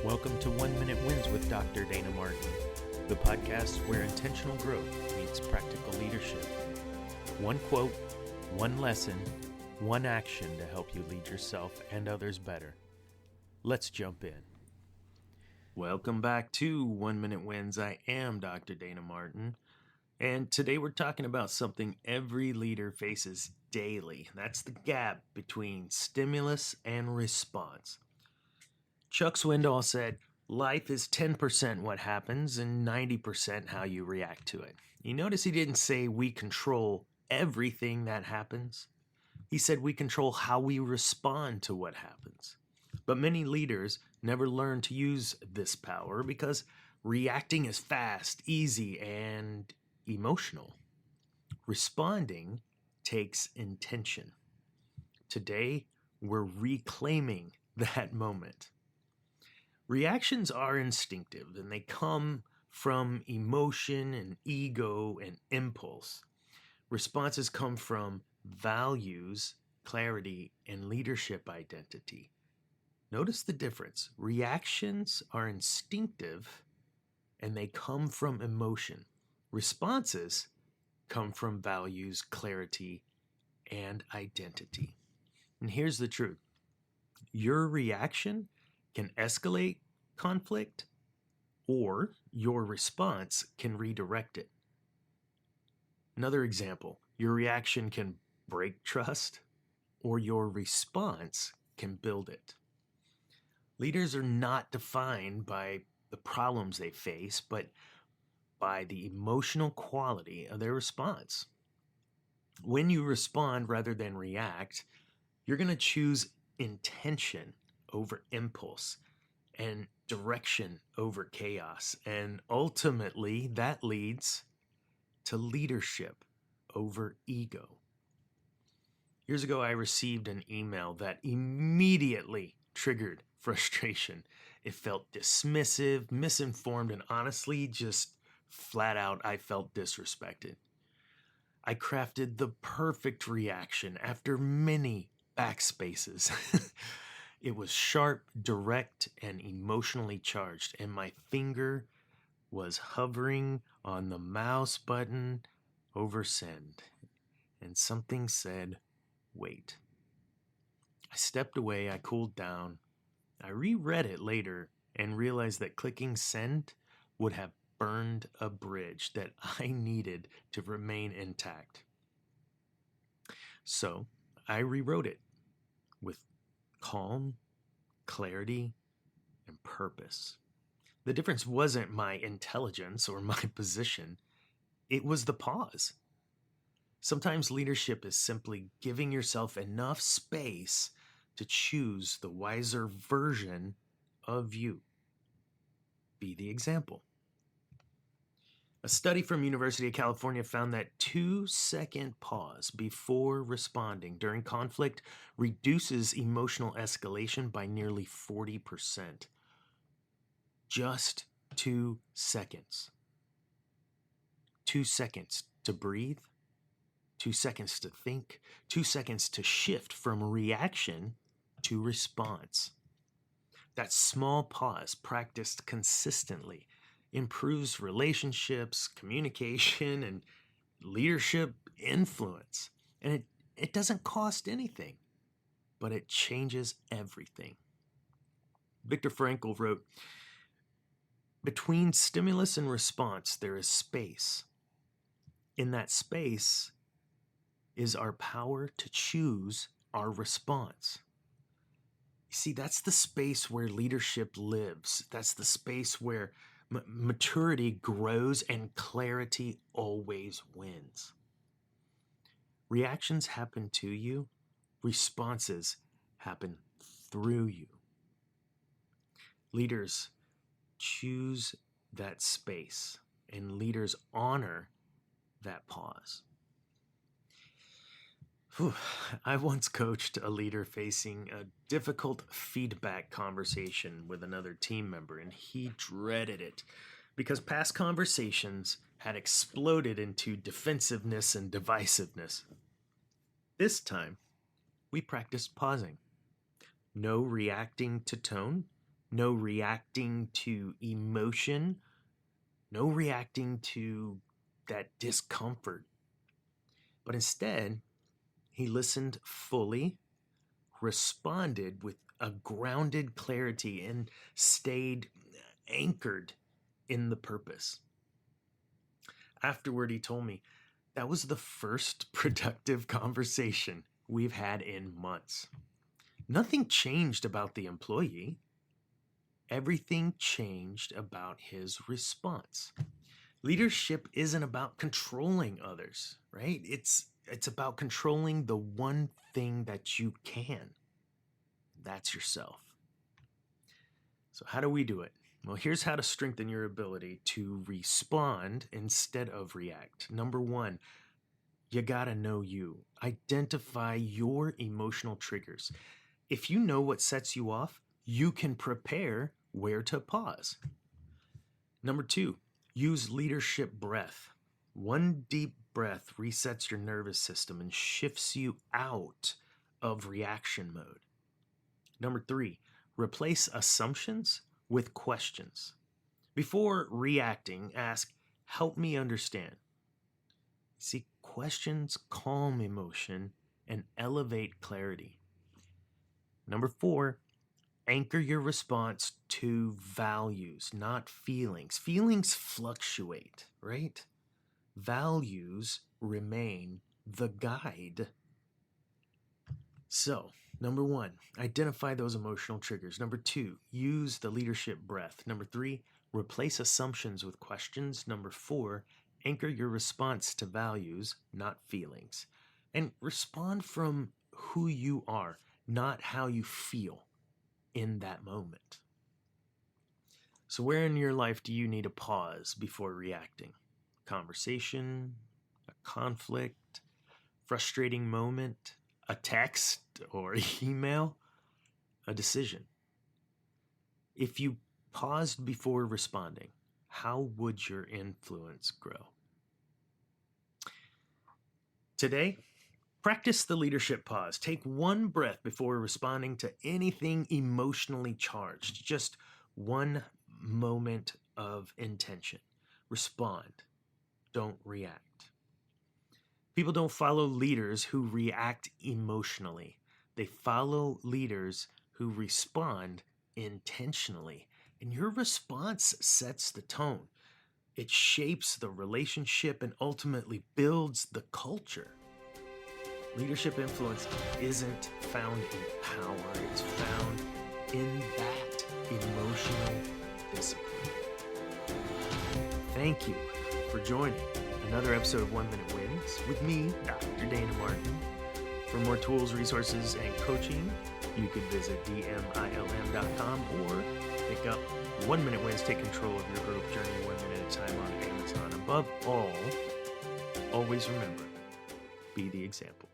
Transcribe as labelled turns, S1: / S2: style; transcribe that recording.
S1: Welcome to 1 Minute Wins with Dr. Dana Martin, the podcast where intentional growth meets practical leadership. One quote, one lesson, one action to help you lead yourself and others better. Let's jump in. Welcome back to 1 Minute Wins. I am Dr. Dana Martin, and today we're talking about something every leader faces daily. That's the gap between stimulus and response. Chuck Swindoll said, life is 10% what happens and 90% how you react to it. You notice he didn't say we control everything that happens. He said we control how we respond to what happens. But many leaders never learn to use this power because reacting is fast, easy, and emotional. Responding takes intention. Today, we're reclaiming that moment. Reactions are instinctive, and they come from emotion and ego and impulse. Responses come from values, clarity, and leadership identity. Notice the difference. Reactions are instinctive, and they come from emotion. Responses come from values, clarity, and identity. And here's the truth. Your reaction can escalate conflict, or your response can redirect it. Another example, your reaction can break trust, or your response can build it. Leaders are not defined by the problems they face, but by the emotional quality of their response. When you respond rather than react, you're going to choose intention over impulse and direction over chaos. And ultimately, that leads to leadership over ego. Years ago, I received an email that immediately triggered frustration. It felt dismissive, misinformed, and honestly, just flat out, I felt disrespected. I crafted the perfect reaction after many backspaces. It was sharp, direct, and emotionally charged, and my finger was hovering on the mouse button over send, and something said, wait. I stepped away, I cooled down. I reread it later and realized that clicking send would have burned a bridge that I needed to remain intact. So I rewrote it with calm, clarity, and purpose. The difference wasn't my intelligence or my position. It was the pause. Sometimes leadership is simply giving yourself enough space to choose the wiser version of you. Be the example. A study from University of California found that 2-second pause before responding during conflict reduces emotional escalation by nearly 40%. Just 2 seconds. 2 seconds to breathe, 2 seconds to think, 2 seconds to shift from reaction to response. That small pause, practiced consistently, improves relationships, communication, and leadership influence. And it doesn't cost anything, but it changes everything. Viktor Frankl wrote, between stimulus and response, there is space. In that space is our power to choose our response. You see, that's the space where leadership lives. That's the space where maturity grows and clarity always wins. Reactions happen to you. Responses happen through you. Leaders choose that space, and leaders honor that pause. I once coached a leader facing a difficult feedback conversation with another team member, and he dreaded it because past conversations had exploded into defensiveness and divisiveness. This time, we practiced pausing. No reacting to tone, no reacting to emotion, no reacting to that discomfort. But instead, he listened fully, responded with a grounded clarity, and stayed anchored in the purpose. Afterward, he told me that was the first productive conversation we've had in months. Nothing changed about the employee. Everything changed about his response. Leadership isn't about controlling others, right? It's about controlling the one thing that you can. That's yourself. So how do we do it? Well, here's how to strengthen your ability to respond instead of react. Number one, you gotta know you. Identify your emotional triggers. If you know what sets you off, you can prepare where to pause. Number two, use leadership breath. One deep breath resets your nervous system and shifts you out of reaction mode. Number three, replace assumptions with questions. Before reacting, ask, help me understand. See, questions calm emotion and elevate clarity. Number four, anchor your response to values, not feelings. Feelings fluctuate, right? Values remain the guide. So, number one, identify those emotional triggers. Number two, use the leadership breath. Number three, replace assumptions with questions. Number four, anchor your response to values, not feelings. And respond from who you are, not how you feel in that moment. So where in your life do you need a pause before reacting? Conversation, a conflict, frustrating moment, a text or email, a decision. If you paused before responding, how would your influence grow? Today, practice the leadership pause. Take one breath before responding to anything emotionally charged. Just one moment of intention. Respond. Don't react. People don't follow leaders who react emotionally. They follow leaders who respond intentionally. And your response sets the tone. It shapes the relationship and ultimately builds the culture. Leadership influence isn't found in power, it's found in that emotional discipline. Thank you for joining another episode of 1 Minute Wins with me, Dr. Dana Martin. For more tools, resources, and coaching, you can visit dmilm.com or pick up 1 Minute Wins, Take Control of Your Growth Journey 1 minute at a time on Amazon. Above all, always remember, be the example.